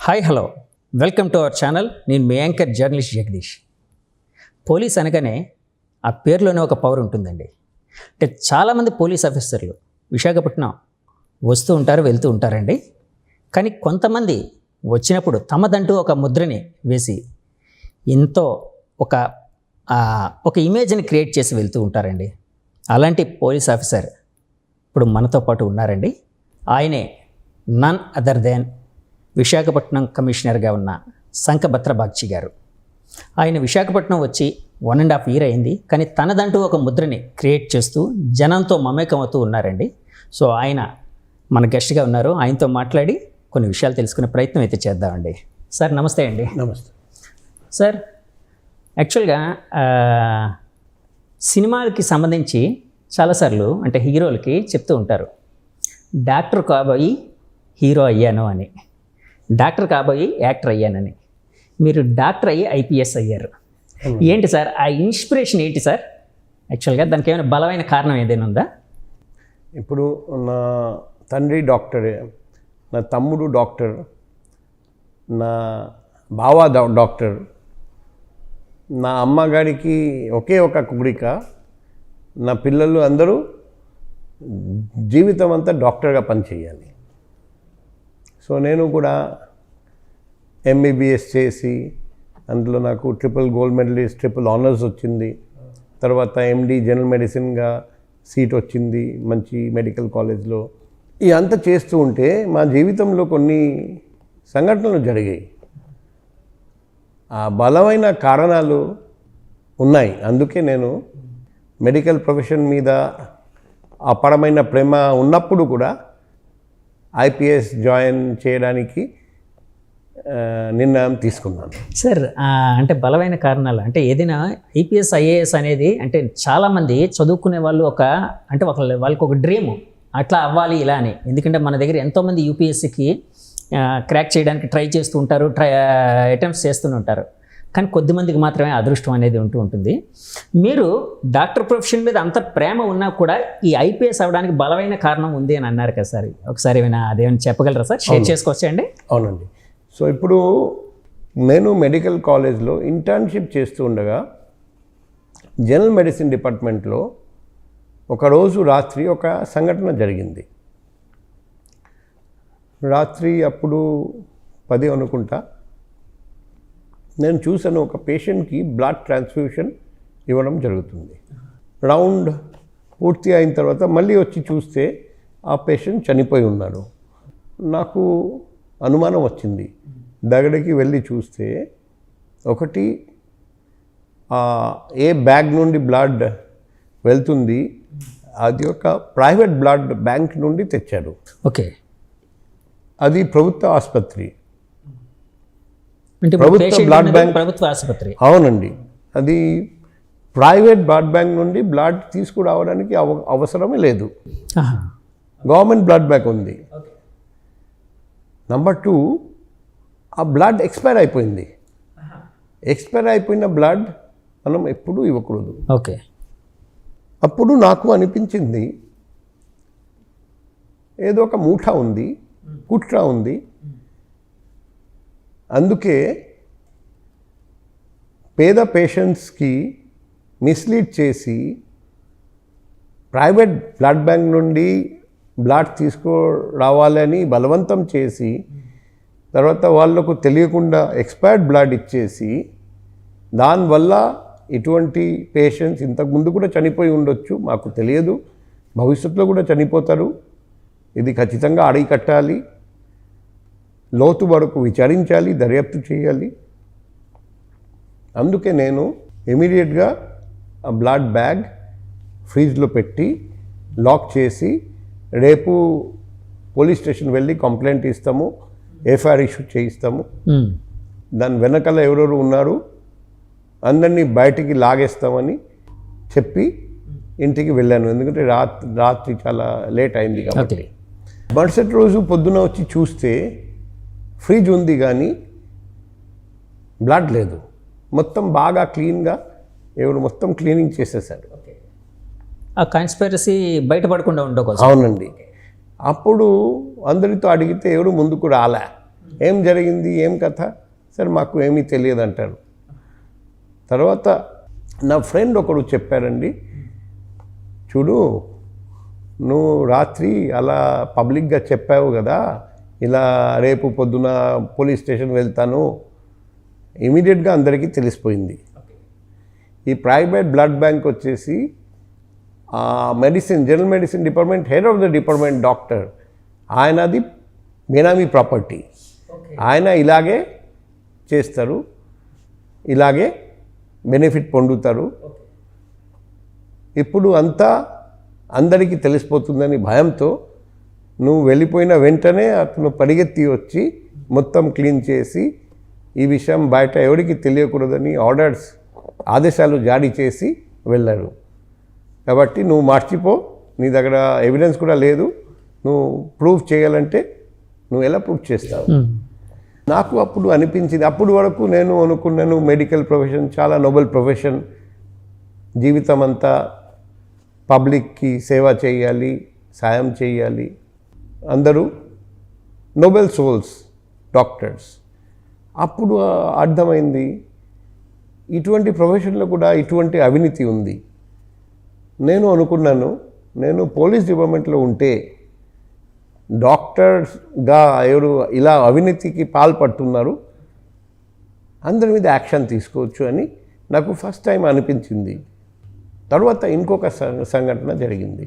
Hi hello welcome to our channel. నేను మీ anchor journalist Jagadish. Police అనగానే ఆ పేరులోనే ఒక పవర్ ఉంటుందండి. అంటే చాలామంది పోలీస్ ఆఫీసర్లు విశాఖపట్నం వస్తూ ఉంటారు, వెళ్తూ ఉంటారండి. కానీ కొంతమంది వచ్చినప్పుడు తమదంటూ ఒక ముద్రని వేసి ఎంతో ఒక ఇమేజ్ని క్రియేట్ చేసి వెళ్తూ ఉంటారండి. అలాంటి పోలీస్ ఆఫీసర్ ఇప్పుడు మనతో పాటు ఉన్నారండి. ఆయనే నన్ అదర్ దెన్ విశాఖపట్నం కమిషనర్గా ఉన్న సంకభద్ర బాగ్చి గారు. ఆయన విశాఖపట్నం వచ్చి 1.5 years అయింది. కానీ తనదంటూ ఒక ముద్రని క్రియేట్ చేస్తూ జనంతో మమేకం అవుతూ ఉన్నారండి. సో ఆయన మన గెస్ట్గా ఉన్నారు. ఆయనతో మాట్లాడి కొన్ని విషయాలు తెలుసుకునే ప్రయత్నం అయితే చేద్దామండి. సార్ నమస్తే అండి. నమస్తే సార్. యాక్చువల్గా సినిమాలకి సంబంధించి చాలాసార్లు అంటే హీరోలకి చెప్తూ ఉంటారు, డాక్టర్ కాబోయి హీరో అయ్యాను అని, డాక్టర్ కాబోయి యాక్టర్ అయ్యానని. మీరు డాక్టర్ అయ్యి ఐపీఎస్ అయ్యారు. ఏంటి సార్ ఆ ఇన్స్పిరేషన్ ఏంటి సార్? యాక్చువల్గా దానికి ఏమైనా బలమైన కారణం ఏదైనా ఉందా? ఇప్పుడు నా తండ్రి డాక్టరే, నా తమ్ముడు డాక్టర్, నా బావ డాక్టర్, నా అమ్మగారికి ఒకే ఒక కుడిక, నా పిల్లలు అందరూ జీవితం అంతా డాక్టర్గా పనిచేయాలి. సో నేను కూడా ఎంబీబీఎస్ చేసి అందులో నాకు triple gold medalist, triple honours వచ్చింది. తర్వాత ఎండి జనరల్ మెడిసిన్గా సీట్ వచ్చింది మంచి మెడికల్ కాలేజ్లో. ఇదంతా చేస్తూ ఉంటే మా జీవితంలో కొన్ని సంఘటనలు జరిగాయి. ఆ బలమైన కారణాలు ఉన్నాయి. అందుకే నేను మెడికల్ ప్రొఫెషన్ మీద అపారమైన ప్రేమ ఉన్నప్పుడు కూడా ఐపీఎస్ జాయిన్ చేయడానికి నిర్ణయం తీసుకున్నాను. సార్ అంటే బలమైన కారణాలు అంటే ఏదైనా ఐపీఎస్ ఐఏఎస్ అనేది అంటే చాలామంది చదువుకునే వాళ్ళు వాళ్ళకి ఒక డ్రీము అట్లా అవ్వాలి ఇలా అని. ఎందుకంటే మన దగ్గర ఎంతోమంది యూపీఎస్సీకి క్రాక్ చేయడానికి ట్రై చేస్తూ ఉంటారు, అటెంప్ట్స్ చేస్తూ ఉంటారు. కానీ కొద్దిమందికి మాత్రమే అదృష్టం అనేది ఉంటుంది. మీరు డాక్టర్ ప్రొఫెషన్ మీద అంత ప్రేమ ఉన్నా కూడా ఈ ఐపీఎస్ అవ్వడానికి బలమైన కారణం ఉంది అని అన్నారు కదా సార్. ఒకసారి ఏమైనా అదేమైనా చెప్పగలరా సార్? షేర్ చేసుకోవచ్చా అండి? అవునండి. సో ఇప్పుడు నేను మెడికల్ కాలేజ్లో ఇంటర్న్షిప్ చేస్తూ ఉండగా జనరల్ మెడిసిన్ డిపార్ట్మెంట్లో ఒకరోజు రాత్రి ఒక సంఘటన జరిగింది. రాత్రి అప్పుడు 10 అనుకుంటా, నేను చూసాను ఒక పేషెంట్కి బ్లడ్ ట్రాన్స్ఫ్యూషన్ ఇవ్వడం జరుగుతుంది. రౌండ్ పూర్తి అయిన తర్వాత మళ్ళీ వచ్చి చూస్తే ఆ పేషెంట్ చనిపోయి ఉన్నాడు. నాకు అనుమానం వచ్చింది. దగ్గరికి వెళ్ళి చూస్తే ఒకటి ఏ బ్యాగ్ నుండి బ్లడ్ వెళ్తుంది, అది ఒక ప్రైవేట్ బ్లడ్ బ్యాంక్ నుండి తెచ్చాడు. ఓకే. అది ప్రభుత్వ ఆసుపత్రి, ప్రభుత్వ బ్లడ్ బ్యాంక్, ప్రభుత్వ ఆసుపత్రి. అవునండి. అది ప్రైవేట్ బ్లడ్ బ్యాంక్ నుండి బ్లడ్ తీసుకురావడానికి అవసరమే లేదు. గవర్నమెంట్ బ్లడ్ బ్యాంక్ ఉంది. నెంబర్ 2, ఆ బ్లడ్ ఎక్స్పైర్ అయిపోయింది. ఎక్స్పైర్ అయిపోయిన బ్లడ్ మనం ఎప్పుడూ ఇవ్వకూడదు. ఓకే. అప్పుడు నాకు అనిపించింది ఏదో ఒక మూఠ ఉంది, కుట్ర ఉంది. అందుకే పేద పేషెంట్స్కి మిస్లీడ్ చేసి ప్రైవేట్ బ్లడ్ బ్యాంక్ నుండి బ్లడ్ తీసుకురావాలని బలవంతం చేసి తర్వాత వాళ్లకు తెలియకుండా ఎక్స్పైర్డ్ బ్లడ్ ఇచ్చేసి దానివల్ల ఇటువంటి పేషెంట్స్ ఇంతకుముందు కూడా చనిపోయి ఉండొచ్చు, మాకు తెలియదు, భవిష్యత్తులో కూడా చనిపోతారు. ఇది ఖచ్చితంగా అరికట్టాలి, లోతు వరకు విచారించాలి, దర్యాప్తు చేయాలి. అందుకే నేను ఇమీడియట్గా ఆ బ్లడ్ బ్యాగ్ ఫ్రిడ్జ్లో పెట్టి లాక్ చేసి రేపు పోలీస్ స్టేషన్ వెళ్ళి కంప్లైంట్ ఇస్తాము, ఎఫ్ఐఆర్ ఇష్యూ చేయిస్తాము. దాని వెనకాల ఎవరెవరు ఉన్నారు అందరినీ బయటికి లాగేస్తామని చెప్పి ఇంటికి వెళ్ళాను. ఎందుకంటే రాత్రి చాలా లేట్ అయింది కాబట్టి. మరుసటి రోజు పొద్దున వచ్చి చూస్తే ఫ్రిడ్జ్ ఉంది కానీ బ్లడ్ లేదు. మొత్తం బాగా క్లీన్గా ఎవరు మొత్తం క్లీనింగ్ చేసేసారు. ఆ కాన్స్పిరసీ బయటపడకుండా ఉండవు. అవునండి. అప్పుడు అందరితో అడిగితే ఎవరు ముందుకు రాలే. ఏం జరిగింది, ఏం కథ, సార్ మాకు ఏమీ తెలియదు అంటారు. తర్వాత నా ఫ్రెండ్ ఒకడు చెప్పారండి, చూడు నువ్వు రాత్రి అలా పబ్లిక్గా చెప్పావు కదా, ఇలా రేపు పొద్దున పోలీస్ స్టేషన్ వెళ్తాను, ఇమీడియట్గా అందరికీ తెలిసిపోయింది. ఈ ప్రైవేట్ బ్లడ్ బ్యాంక్ వచ్చేసి medicine, general medicine department head of the department doctor, ఆయనది బేనామీ ప్రాపర్టీ. ఆయన ఇలాగే చేస్తారు, ఇలాగే బెనిఫిట్ పొందుతారు. ఇప్పుడు అంతా అందరికీ తెలిసిపోతుందని భయంతో నువ్వు వెళ్ళిపోయిన వెంటనే అతను పరిగెత్తి వచ్చి మొత్తం క్లీన్ చేసి ఈ విషయం బయట ఎవరికి తెలియకూడదని ఆదేశాలు జారీ చేసి వెళ్ళారు. కాబట్టి నువ్వు మర్చిపో, నీ దగ్గర ఎవిడెన్స్ కూడా లేదు, నువ్వు ప్రూఫ్ చేయాలంటే నువ్వు ఎలా ప్రూఫ్ చేస్తావు? నాకు అప్పుడు అనిపించింది, అప్పుడు వరకు నేను అనుకున్నాను మెడికల్ ప్రొఫెషన్ చాలా నోబెల్ ప్రొఫెషన్, జీవితం అంతా పబ్లిక్కి సేవ చేయాలి, సాయం చేయాలి, అందరూ నోబెల్ సోల్స్ డాక్టర్స్. అప్పుడు అర్థమైంది ఇటువంటి ప్రొఫెషన్లో కూడా ఇటువంటి అవినీతి ఉంది. నేను అనుకున్నాను, నేను పోలీస్ డిపార్ట్మెంట్లో ఉంటే డాక్టర్స్గా ఎవరు ఇలా అవినీతికి పాల్పడుతున్నారు, అందరి మీద యాక్షన్ తీసుకోవచ్చు అని నాకు ఫస్ట్ టైం అనిపించింది. తర్వాత ఇంకొక సంఘటన జరిగింది.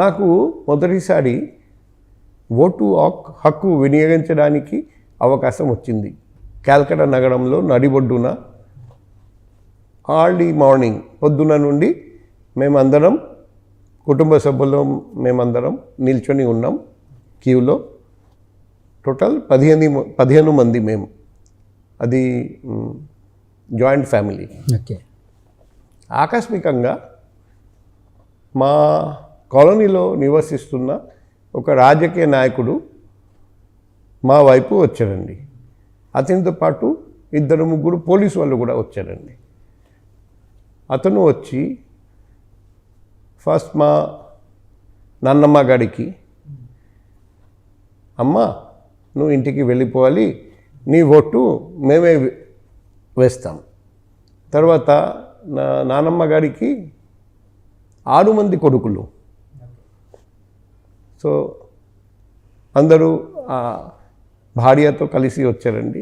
నాకు మొదటిసారి ఓటు హక్కు వినియోగించడానికి అవకాశం వచ్చింది. కాల్కటా నగరంలో నడిబొడ్డున ఆర్లీ మార్నింగ్, పొద్దున నుండి మేమందరం కుటుంబ సభ్యులు మేమందరం నిల్చొని ఉన్నాం క్యూలో. టోటల్ 15 మంది మేము, అది జాయింట్ ఫ్యామిలీ. ఓకే. ఆకస్మికంగా మా కాలనీలో నివసిస్తున్న ఒక రాజకీయ నాయకుడు మా వైపు వచ్చారండి. అతనితో పాటు 2-3 పోలీసు వాళ్ళు కూడా వచ్చారండి. అతను వచ్చి ఫస్ట్ మా నాన్నమ్మ గారికి, అమ్మ నువ్వు ఇంటికి వెళ్ళిపోవాలి, నీ ఓటు మేమే వేస్తాం. తర్వాత నా నాన్నమ్మ గారికి 6 మంది కొడుకులు. సో అందరూ భార్యతో కలిసి వచ్చారండి.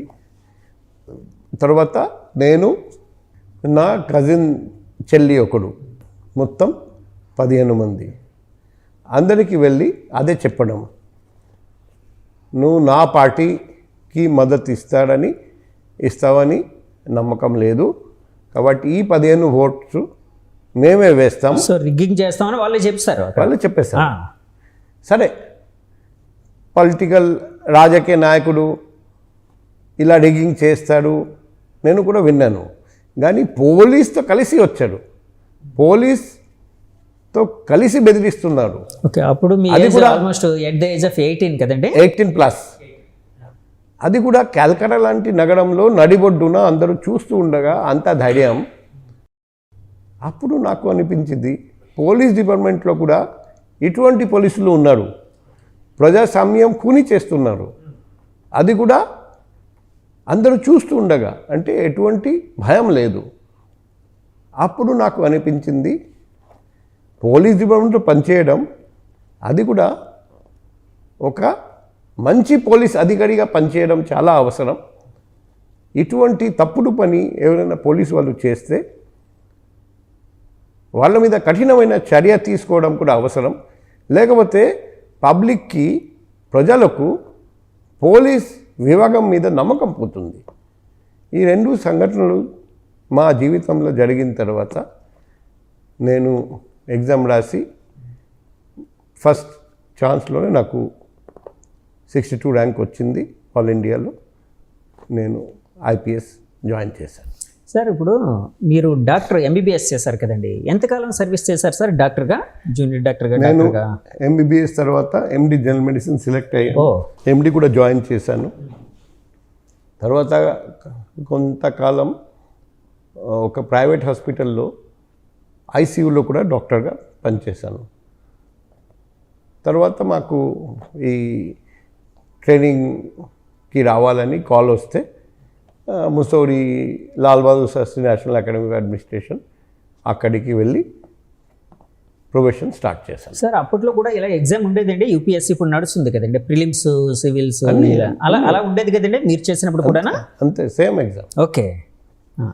తర్వాత నేను, నా కజిన్ చెల్లి ఒకడు, మొత్తం 15 మంది. అందరికీ వెళ్ళి అదే చెప్పడం, నువ్వు నా పార్టీకి మద్దతు ఇస్తావని నమ్మకం లేదు, కాబట్టి ఈ 15 ఓట్స్ మేమే వేస్తాం. సో రిగ్గింగ్ చేస్తామని వాళ్ళే చెప్తారు, వాళ్ళు చెప్పేస్తారు. సరే, పొలిటికల్ రాజకీయ నాయకుడు ఇలా రిగ్గింగ్ చేస్తాడు నేను కూడా విన్నాను. కానీ పోలీస్తో కలిసి వచ్చాడు, పోలీస్తో కలిసి బెదిరిస్తున్నారు. ఓకే. అప్పుడు మీ అది కూడా almost at the age of 18 కదండి? 18+. అది కూడా కాల్కటా లాంటి నగరంలో నడిబొడ్డున అందరూ చూస్తూ ఉండగా అంత ధైర్యం. అప్పుడు నాకు అనిపించింది, పోలీస్ డిపార్ట్మెంట్లో కూడా ఇటువంటి పోలీసులు ఉన్నారు, ప్రజాస్వామ్యం కూని చేస్తున్నారు, అది కూడా అందరూ చూస్తూ ఉండగా, అంటే ఎటువంటి భయం లేదు. అప్పుడు నాకు అనిపించింది, పోలీస్ డిపార్ట్మెంట్లో పనిచేయడం అది కూడా ఒక మంచి పోలీస్ అధికారిగా పనిచేయడం చాలా అవసరం. ఇటువంటి తప్పుడు పని ఎవరైనా పోలీసు వాళ్ళు చేస్తే వాళ్ళ మీద కఠినమైన చర్య తీసుకోవడం కూడా అవసరం. లేకపోతే పబ్లిక్కి, ప్రజలకు పోలీస్ విభాగం మీద నమ్మకం పోతుంది. ఈ 2 సంఘటనలు మా జీవితంలో జరిగిన తర్వాత నేను ఎగ్జామ్ రాసి ఫస్ట్ ఛాన్స్లోనే నాకు 62 ర్యాంక్ వచ్చింది. ఆల్ ఇండియాలో నేను ఐపీఎస్ జాయిన్ చేశాను. సార్, ఇప్పుడు మీరు డాక్టర్ ఎంబీబీఎస్ చేశారు కదండి, ఎంతకాలం సర్వీస్ చేశారు సార్ డాక్టర్గా, జూనియర్ డాక్టర్గా? నేను ఎంబీబీఎస్ తర్వాత ఎండి జనరల్ మెడిసిన్ సెలెక్ట్ అయ్యాను, ఎండి కూడా జాయిన్ చేశాను. తర్వాత కొంతకాలం ఒక ప్రైవేట్ హాస్పిటల్లో ఐసీయూలో కూడా డాక్టర్గా పనిచేశాను. తర్వాత మాకు ఈ ట్రైనింగ్కి రావాలని కాల్ వస్తే Mussoorie Lal Bahadur Shastri national academy of administration అక్కడికి వెళ్ళి ప్రొఫెషన్ స్టార్ట్ చేశాను. సార్ అప్పట్లో కూడా ఇలా ఎగ్జామ్ ఉండేదండి, యూపీఎస్సీ ఇప్పుడు నడుస్తుంది కదండి, ప్రిలిమ్స్ సివిల్స్ ఇలా అలా అలా ఉండేది కదండి మీరు చేసినప్పుడు కూడా? అంతే, సేమ్ ఎగ్జామ్. ఓకే.